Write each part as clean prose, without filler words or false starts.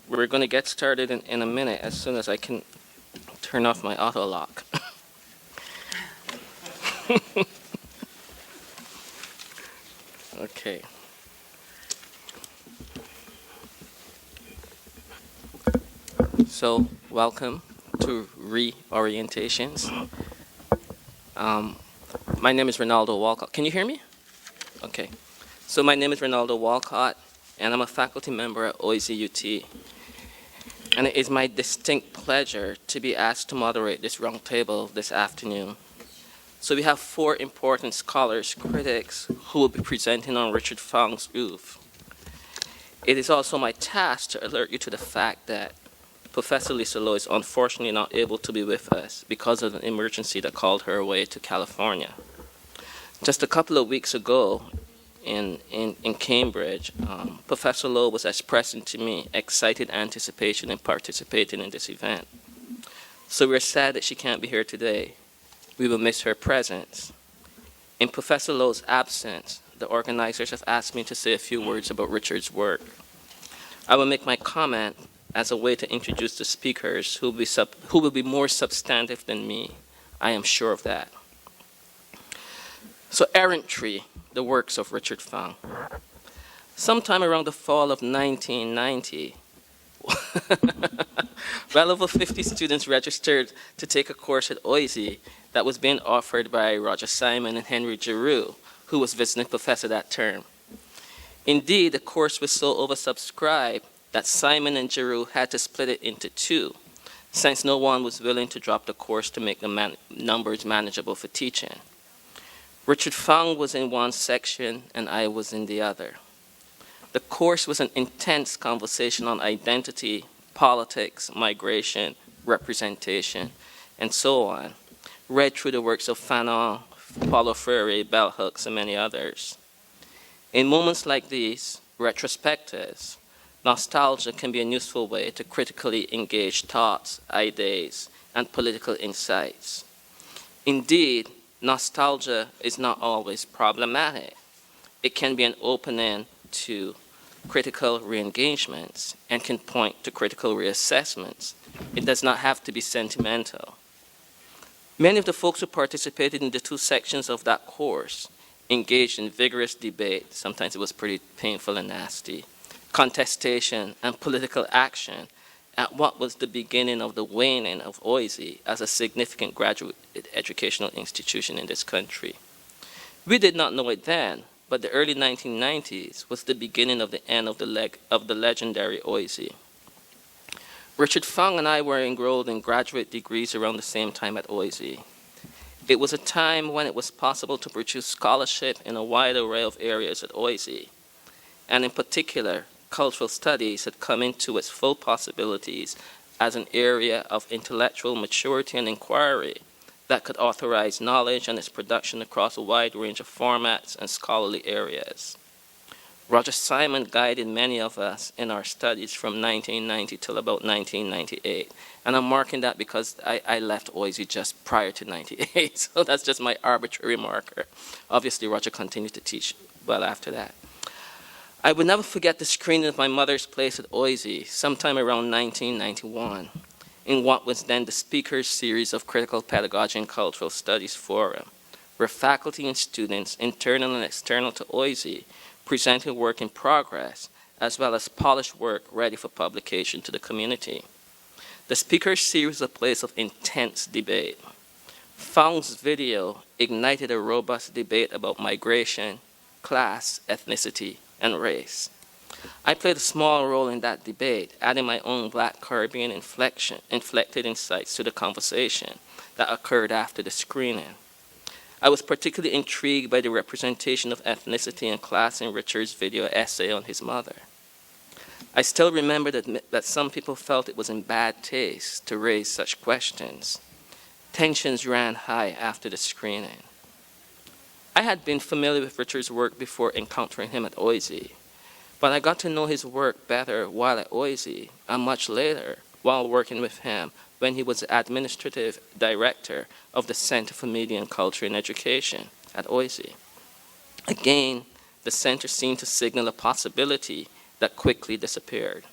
We're going to get started in a minute as soon as I can turn off my auto lock. Okay. So, welcome to Reorientations. My name is Ronaldo Walcott. Can you hear me? Okay. So my name is Ronaldo Walcott, and I'm a faculty member at OISE-UT. And it is my distinct pleasure to be asked to moderate this roundtable this afternoon. So we have 4 important scholars, critics, who will be presenting on Richard Fung's oeuvre. It is also my task to alert you to the fact that Professor Lisa Lowe is unfortunately not able to be with us because of an emergency that called her away to California. Just a couple of weeks ago in Cambridge, Professor Lowe was expressing to me excited anticipation in participating in this event. So we're sad that she can't be here today. We will miss her presence. In Professor Lowe's absence, the organizers have asked me to say a few words about Richard's work. I will make my comment as a way to introduce the speakers who will be more substantive than me. I am sure of that. So, Errantry, the works of Richard Fung. Sometime around the fall of 1990, well over 50 students registered to take a course at OISE that was being offered by Roger Simon and Henry Giroux, who was visiting professor that term. Indeed, the course was so oversubscribed that Simon and Giroux had to split it into 2, since no one was willing to drop the course to make the numbers manageable for teaching. Richard Fung was in one section and I was in the other. The course was an intense conversation on identity, politics, migration, representation, and so on, read through the works of Fanon, Paulo Freire, Bell Hooks, and many others. In moments like these, retrospectives, nostalgia can be a useful way to critically engage thoughts, ideas, and political insights. Indeed, nostalgia is not always problematic. It can be an opening to critical re-engagements and can point to critical reassessments. It does not have to be sentimental. Many of the folks who participated in the 2 sections of that course engaged in vigorous debate. Sometimes it was pretty painful and nasty. Contestation and political action at what was the beginning of the waning of OISE as a significant graduate educational institution in this country. We did not know it then, but the early 1990s was the beginning of the end of the legendary OISE. Richard Fung and I were enrolled in graduate degrees around the same time at OISE. It was a time when it was possible to produce scholarship in a wide array of areas at OISE, and in particular, cultural studies had come into its full possibilities as an area of intellectual maturity and inquiry that could authorize knowledge and its production across a wide range of formats and scholarly areas. Roger Simon guided many of us in our studies from 1990 till about 1998. And I'm marking that because I left OISE just prior to 98, so that's just my arbitrary marker. Obviously, Roger continued to teach well after that. I would never forget the screening of my mother's place at OISE sometime around 1991 in what was then the Speakers Series of Critical Pedagogy and Cultural Studies Forum, where faculty and students, internal and external to OISE, presented work in progress as well as polished work ready for publication to the community. The Speakers Series was a place of intense debate. Fung's video ignited a robust debate about migration, class, ethnicity, and race. I played a small role in that debate, adding my own Black Caribbean inflected insights to the conversation that occurred after the screening. I was particularly intrigued by the representation of ethnicity and class in Richard's video essay on his mother. I still remember that some people felt it was in bad taste to raise such questions. Tensions ran high after the screening. I had been familiar with Richard's work before encountering him at OISE, but I got to know his work better while at OISE and much later while working with him when he was the administrative director of the Center for Media and Culture in Education at OISE. Again, the center seemed to signal a possibility that quickly disappeared.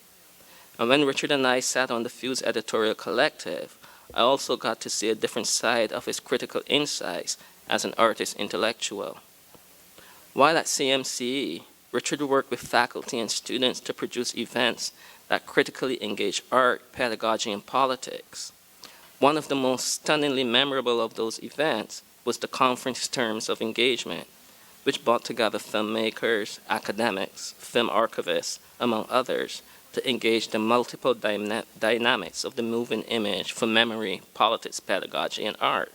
And when Richard and I sat on the Fuse editorial collective, I also got to see a different side of his critical insights as an artist intellectual. While at CMCE, Richard worked with faculty and students to produce events that critically engage art, pedagogy, and politics. One of the most stunningly memorable of those events was the Conference Terms of Engagement, which brought together filmmakers, academics, film archivists, among others, to engage the multiple dynamics of the moving image for memory, politics, pedagogy, and art.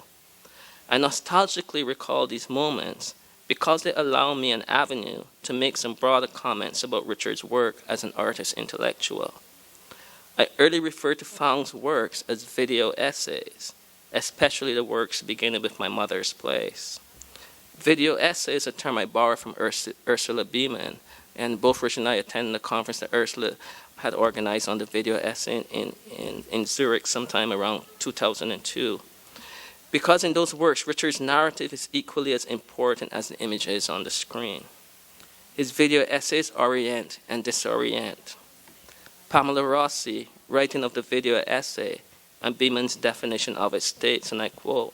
I nostalgically recall these moments because they allow me an avenue to make some broader comments about Richard's work as an artist intellectual. I early referred to Fung's works as video essays, especially the works beginning with My Mother's Place. Video essay is a term I borrowed from Ursula Beeman, and both Richard and I attended a conference that Ursula had organized on the video essay in Zurich sometime around 2002. Because in those works, Richard's narrative is equally as important as the images on the screen. His video essays orient and disorient. Pamela Rossi, writing of the video essay and Beeman's definition of it, states, and I quote,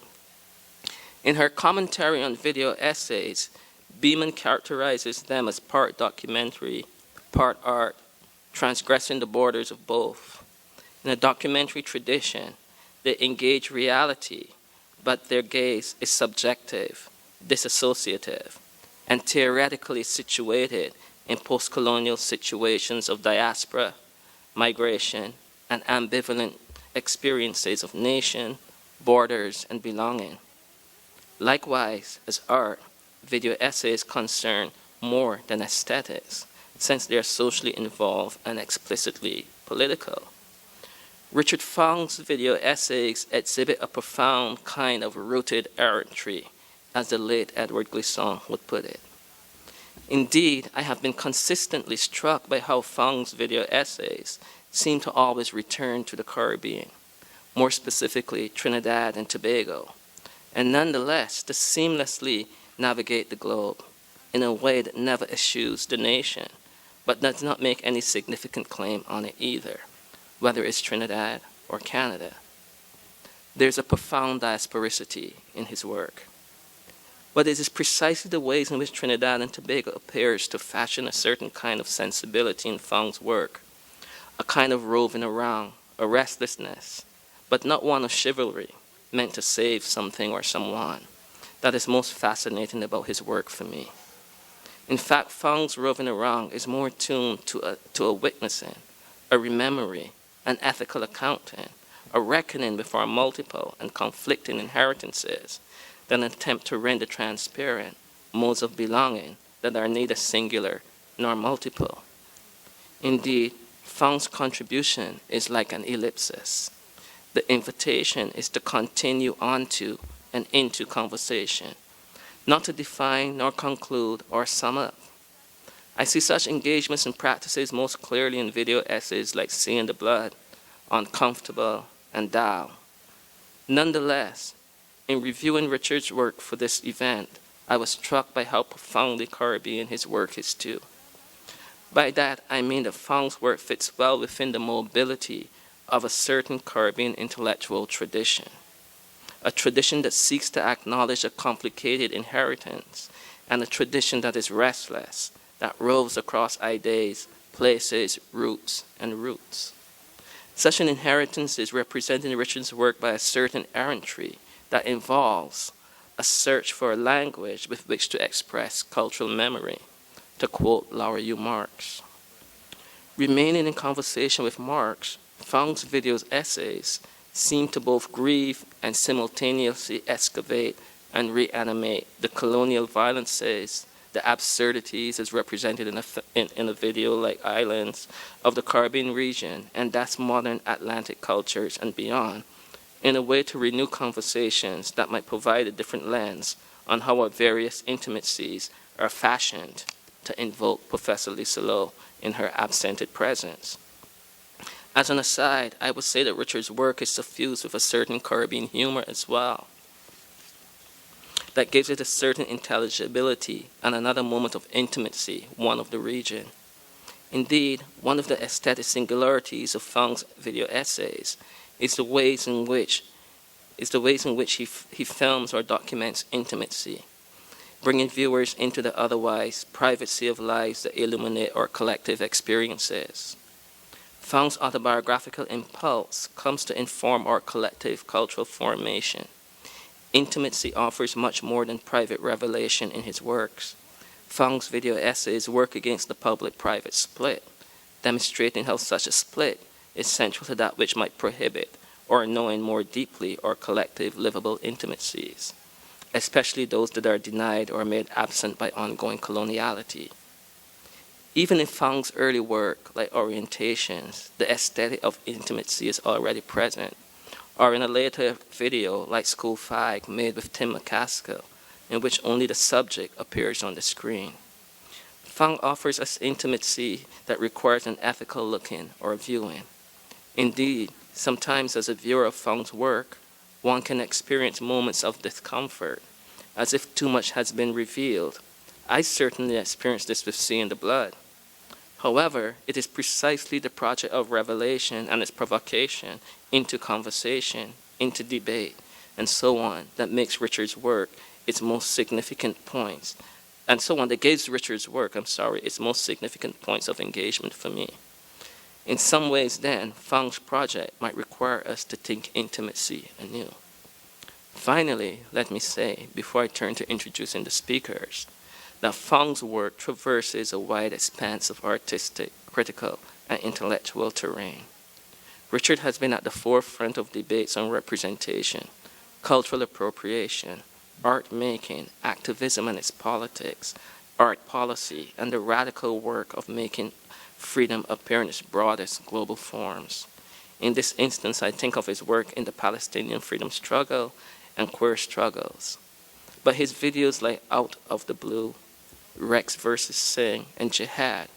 "In her commentary on video essays, Beeman characterizes them as part documentary, part art, transgressing the borders of both. In a documentary tradition, they engage reality, but their gaze is subjective, disassociative, and theoretically situated in post-colonial situations of diaspora, migration, and ambivalent experiences of nation, borders, and belonging. Likewise, as art, video essays concern more than aesthetics, since they are socially involved and explicitly political. Richard Fung's video essays exhibit a profound kind of rooted errantry, as the late Edward Glisson would put it. Indeed, I have been consistently struck by how Fung's video essays seem to always return to the Caribbean, more specifically Trinidad and Tobago, and nonetheless to seamlessly navigate the globe in a way that never eschews the nation, but does not make any significant claim on it either, whether it's Trinidad or Canada. There's a profound diasporicity in his work. But it is precisely the ways in which Trinidad and Tobago appears to fashion a certain kind of sensibility in Fung's work, a kind of roving around, a restlessness, but not one of chivalry, meant to save something or someone, that is most fascinating about his work for me. In fact, Fung's roving around is more tuned to a witnessing, a remembering, an ethical accounting, a reckoning with our multiple and conflicting inheritances, than an attempt to render transparent modes of belonging that are neither singular nor multiple. Indeed, Fung's contribution is like an ellipsis. The invitation is to continue onto and into conversation, not to define nor conclude or sum up. I see such engagements and practices most clearly in video essays like Seeing the Blood, Uncomfortable, and Tao. Nonetheless, in reviewing Richard's work for this event, I was struck by how profoundly Caribbean his work is too. By that, I mean that Fung's work fits well within the mobility of a certain Caribbean intellectual tradition, a tradition that seeks to acknowledge a complicated inheritance, and a tradition that is restless, that roves across ideas, places, roots, and roots. Such an inheritance is represented in Richard's work by a certain errantry that involves a search for a language with which to express cultural memory, to quote Laura U. Marks. Remaining in conversation with Marks, Fung's video's essays seem to both grieve and simultaneously excavate and reanimate the colonial violences, the absurdities as represented in a video like Islands of the Caribbean region, and that's modern Atlantic cultures and beyond, in a way to renew conversations that might provide a different lens on how our various intimacies are fashioned to invoke Professor Lisa Lowe in her absented presence. As an aside, I would say that Richard's work is suffused with a certain Caribbean humor as well, that gives it a certain intelligibility and another moment of intimacy, one of the region. Indeed, one of the aesthetic singularities of Fung's video essays is the ways in which he films or documents intimacy, bringing viewers into the otherwise privacy of lives that illuminate our collective experiences. Fung's autobiographical impulse comes to inform our collective cultural formation. Intimacy offers much more than private revelation in his works. Fung's video essays work against the public-private split, demonstrating how such a split is central to that which might prohibit or knowing more deeply our collective livable intimacies, especially those that are denied or made absent by ongoing coloniality. Even in Fung's early work, like Orientations, the aesthetic of intimacy is already present, or in a later video like School 5 made with Tim McCaskill, in which only the subject appears on the screen. Fung offers us intimacy that requires an ethical looking or viewing. Indeed, sometimes as a viewer of Fung's work, one can experience moments of discomfort, as if too much has been revealed. I certainly experienced this with Seeing the Blood. However, it is precisely the project of revelation and its provocation into conversation, into debate, and so on that makes Richard's work its most significant points, that gives Richard's work, its most significant points of engagement for me. In some ways then, Fung's project might require us to think intimacy anew. Finally, let me say, before I turn to introducing the speakers, that Fung's work traverses a wide expanse of artistic, critical, and intellectual terrain. Richard has been at the forefront of debates on representation, cultural appropriation, art making, activism and its politics, art policy, and the radical work of making freedom appear in its broadest global forms. In this instance, I think of his work in the Palestinian freedom struggle and queer struggles. But his videos like Out of the Blue, Rex versus Singh, and Jihad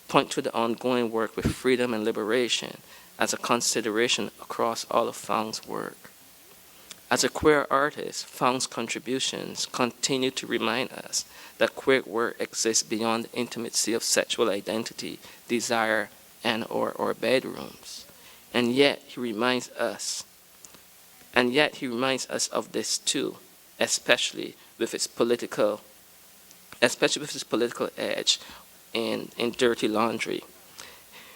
point to the ongoing work with freedom and liberation as a consideration across all of Fung's work. As a queer artist, Fung's contributions continue to remind us that queer work exists beyond the intimacy of sexual identity, desire, and/or bedrooms. And yet he reminds us of this too, especially with its political edge in Dirty Laundry.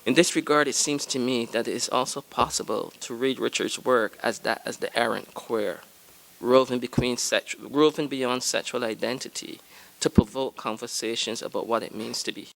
In this regard, it seems to me that it is also possible to read Richard's work as the errant queer, roving beyond sexual identity to provoke conversations about what it means to be